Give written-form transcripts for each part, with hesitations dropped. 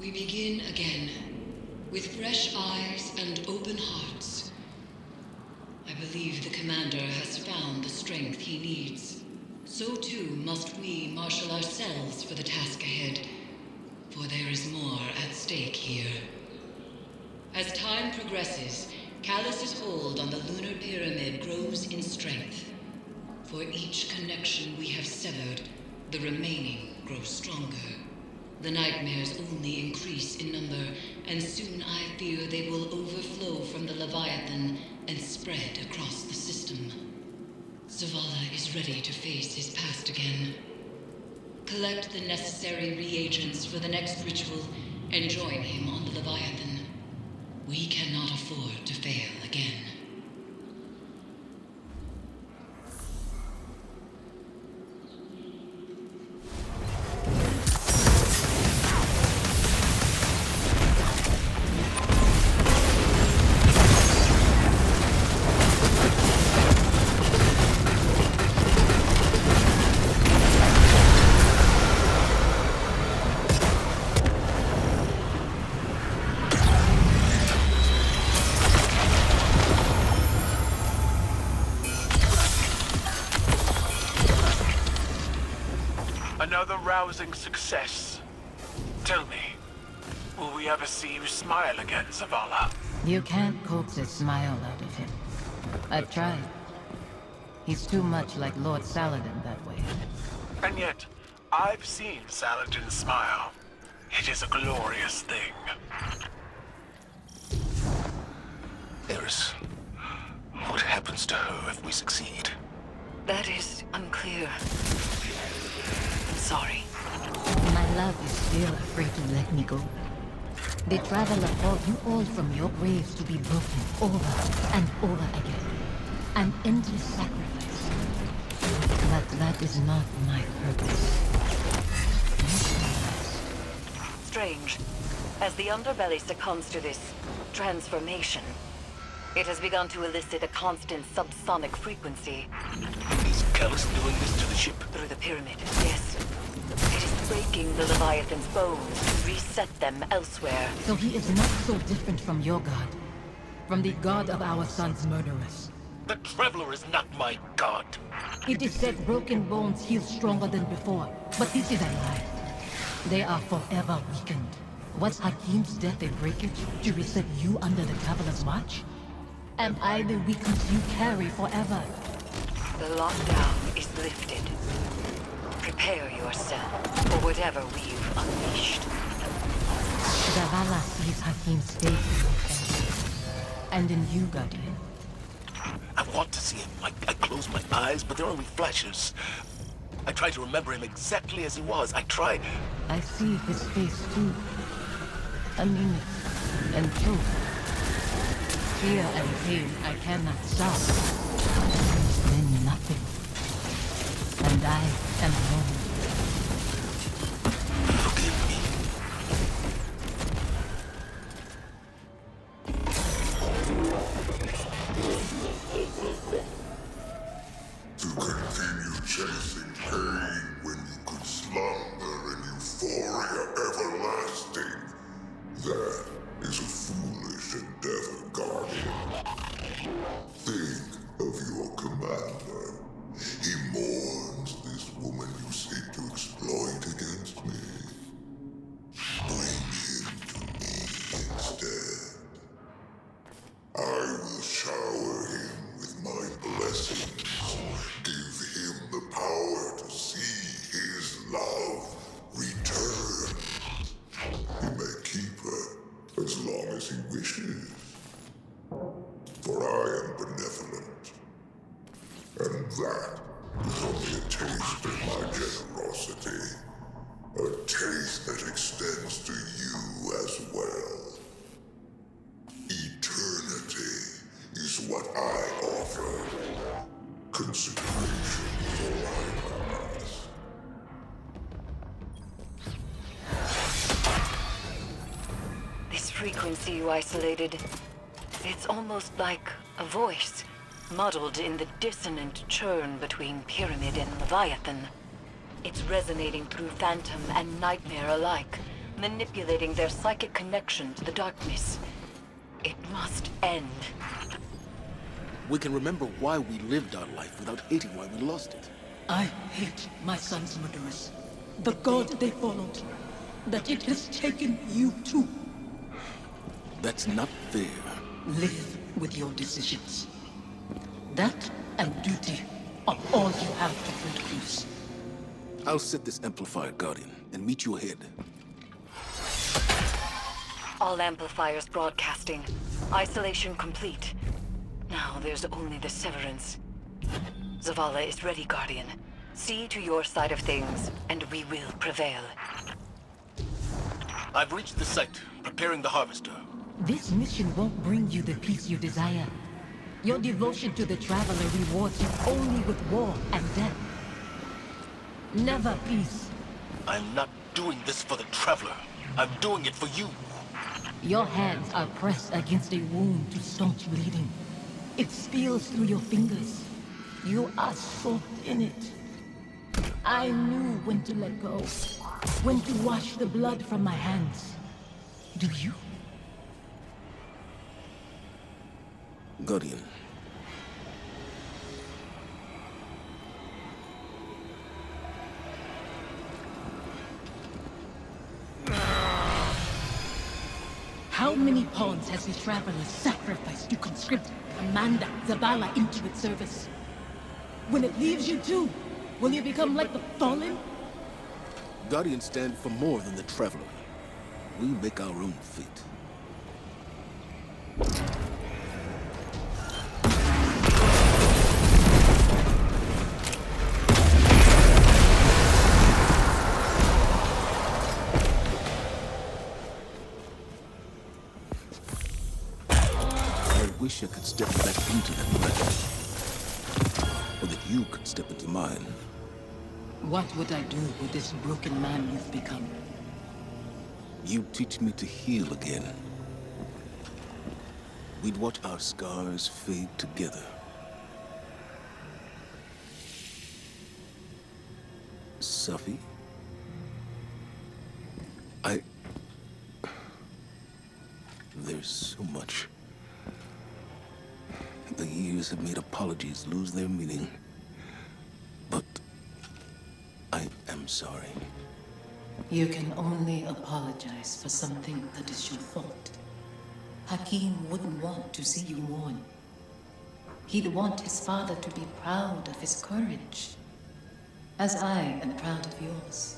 We begin again, with fresh eyes and open hearts. I believe the Commander has found the strength he needs. So too must we marshal ourselves for the task ahead, for there is more at stake here. As time progresses, Calus's hold on the lunar pyramid grows in strength. For each connection we have severed, the remaining grows stronger. The nightmares only increase in number, and soon I fear they will overflow from the Leviathan and spread across the system. Zavala is ready to face his past again. Collect the necessary reagents for the next ritual and join him on the Leviathan. We cannot afford to fail again. Another rousing success. Tell me, will we ever see you smile again, Zavala? You can't coax a smile out of him. I've tried. He's too much like Lord Saladin that way. And yet, I've seen Saladin smile. It is a glorious thing. Eris, what happens to her if we succeed? That is unclear. I'm sorry. My love is still afraid to let me go. The Traveler called you all from your graves to be broken over and over again. An endless sacrifice. But that is not my purpose. Strange. As the underbelly succumbs to this transformation, it has begun to elicit a constant subsonic frequency. Is Calus doing this to the ship? Through the pyramid, yes. It is breaking the Leviathan's bones to reset them elsewhere. So he is not so different from your god. From the god of our son's murderers. The Traveler is not my god. It is said broken bones heal stronger than before, but this is a lie. They are forever weakened. Was Hakim's death a breakage to reset you under the Traveler's watch? Am I the weakness you carry forever? The lockdown is lifted. Prepare yourself for whatever we've unleashed. Zavala sees Hakim's fate in your face. And in you, Guardian. I want to see him. I close my eyes, but they're only flashes. I try to remember him exactly as he was. I try. I see his face too. A meanness and truth. Fear and pain I cannot stop. Then nothing. And I am alone. Forgive me. To continue chasing pain when you could slumber in euphoria everlasting. That is a foolish endeavor, Guardian. Think of your commander. He mourns this woman you seek to exploit against me. Bring him to me instead. I will shower him with my blessings. Give him the power to see his love return. He may keep her as long as he wishes. For I am benevolent. And that is only a taste of my generosity. A taste that extends to you as well. Eternity is what I offer. Consideration for my past. This frequency you isolated, it's almost like a voice, muddled in the dissonant churn between Pyramid and Leviathan. It's resonating through Phantom and Nightmare alike, manipulating their psychic connection to the darkness. It must end. We can remember why we lived our life without hating why we lost it. I hate my son's murderers. The god they followed. That it has taken you too. That's not fair. Live with your decisions. That and duty are all you have to produce. I'll set this amplifier, Guardian, and meet you ahead. All amplifiers broadcasting. Isolation complete. Now there's only the severance. Zavala is ready, Guardian. See to your side of things, and we will prevail. I've reached the site, preparing the harvester. This mission won't bring you the peace you desire. Your devotion to the Traveler rewards you only with war and death. Never peace. I'm not doing this for the Traveler. I'm doing it for you. Your hands are pressed against a wound to staunch bleeding. It spills through your fingers. You are soaked in it. I knew when to let go. When to wash the blood from my hands. Do you? Guardian. How many pawns has the Traveler sacrificed to conscript Amanda Zavala into its service? When it leaves you too, will you become like the Fallen? Guardians stand for more than the Traveler. We make our own fate. I wish I could step back into that life. Or that you could step into mine. What would I do with this broken man you've become? You teach me to heal again. We'd watch our scars fade together. Safi? There's so much. The years have made apologies lose their meaning. But I am sorry. You can only apologize for something that is your fault. Hakim wouldn't want to see you mourn. He'd want his father to be proud of his courage, as I am proud of yours.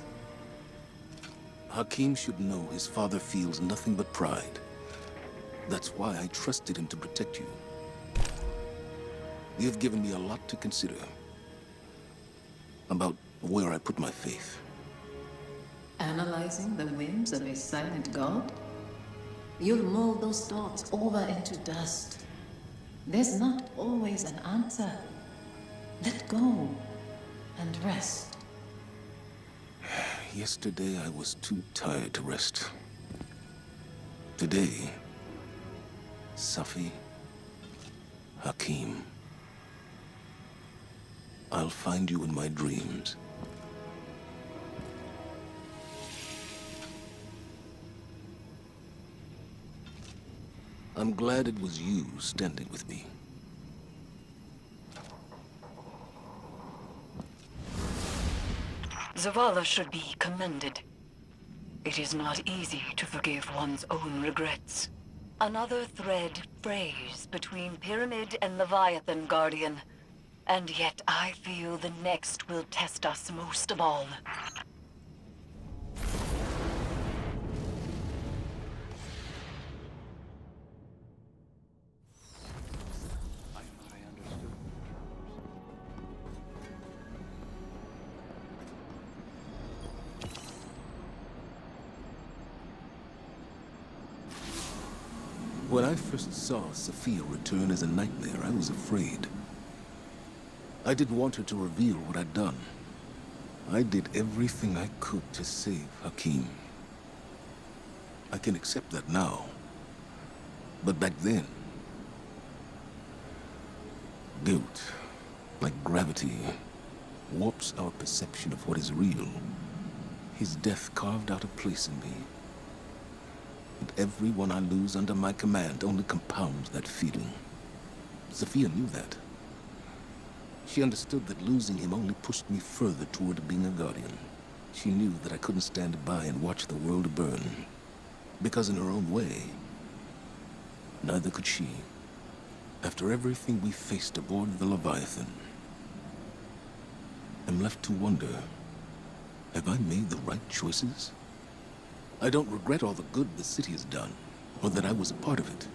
Hakim should know his father feels nothing but pride. That's why I trusted him to protect you. You've given me a lot to consider. About where I put my faith. Analyzing the whims of a silent god? You'll mold those thoughts over into dust. There's not always an answer. Let go and rest. Yesterday I was too tired to rest. Today, Safi, Hakim, I'll find you in my dreams. I'm glad it was you standing with me. Zavala should be commended. It is not easy to forgive one's own regrets. Another thread frays between Pyramid and Leviathan, Guardian. And yet I feel the next will test us most of all. When I first saw Sophia return as a nightmare, I was afraid. I didn't want her to reveal what I'd done. I did everything I could to save Hakim. I can accept that now. But back then, guilt, like gravity, warps our perception of what is real. His death carved out a place in me, And everyone I lose under my command only compounds that feeling. Sophia knew that. She understood that losing him only pushed me further toward being a guardian. She knew that I couldn't stand by and watch the world burn. Because in her own way, neither could she. After everything we faced aboard the Leviathan, I'm left to wonder, have I made the right choices? I don't regret all the good the city has done, or that I was a part of it.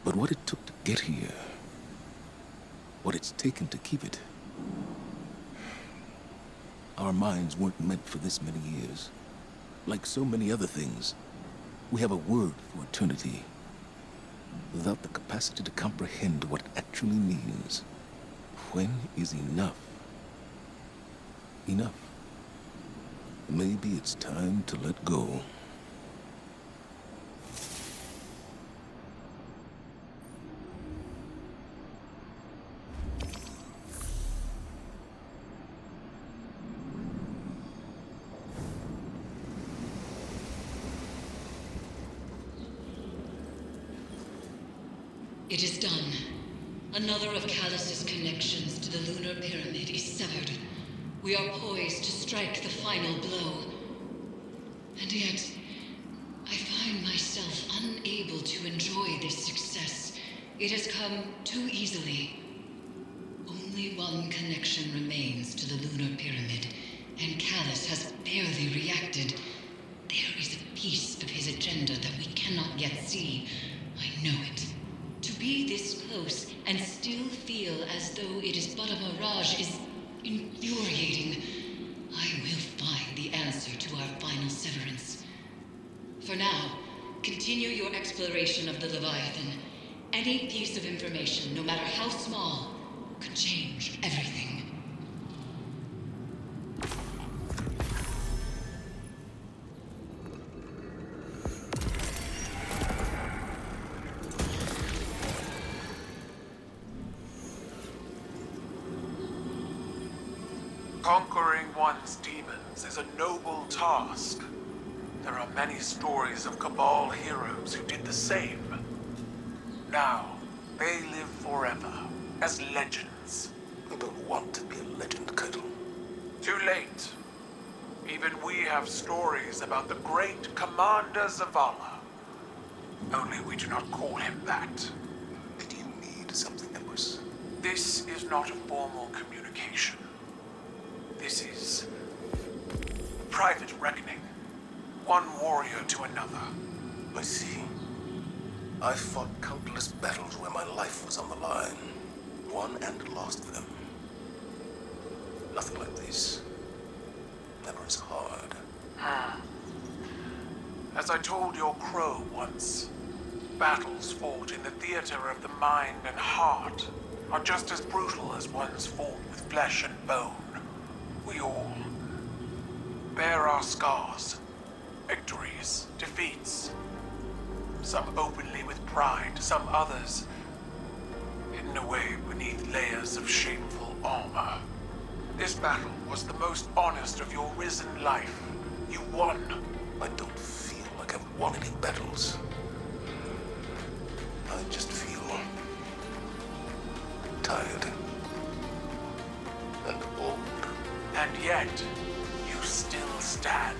But what it took to get here, what it's taken to keep it. Our minds weren't meant for this many years. Like so many other things, we have a word for eternity, without the capacity to comprehend what it actually means. When is enough? Enough. Maybe it's time to let go. It is done. Another of Calus's connections to the lunar pyramid is severed. We are poised to strike the final blow. And yet, I find myself unable to enjoy this success. It has come too easily. Only one connection remains to the lunar pyramid, and Calus has barely reacted. There is a piece of his agenda that we cannot yet see. I know it. To be this close and still feel as though it is but a mirage is infuriating. I will find the answer to our final severance. For now, continue your exploration of the Leviathan. Any piece of information, no matter how small, could change everything. Conquering one's demons is a noble task. There are many stories of Cabal heroes who did the same. Now, they live forever, as legends. I don't want to be a legend, Kettle. Too late. Even we have stories about the great Commander Zavala. Only we do not call him that. Do you need something else? This is not a formal communication. This is private reckoning. One warrior to another. I see. I fought countless battles where my life was on the line. Won and lost them. Nothing like this. Never as hard. As I told your crow once, battles fought in the theater of the mind and heart are just as brutal as ones fought with flesh and bone. We all bear our scars, victories, defeats. Some openly with pride, some others hidden away beneath layers of shameful armor. This battle was the most honest of your risen life. You won. I don't feel like I've won any battles. I just feel tired and old. And yet, you still stand.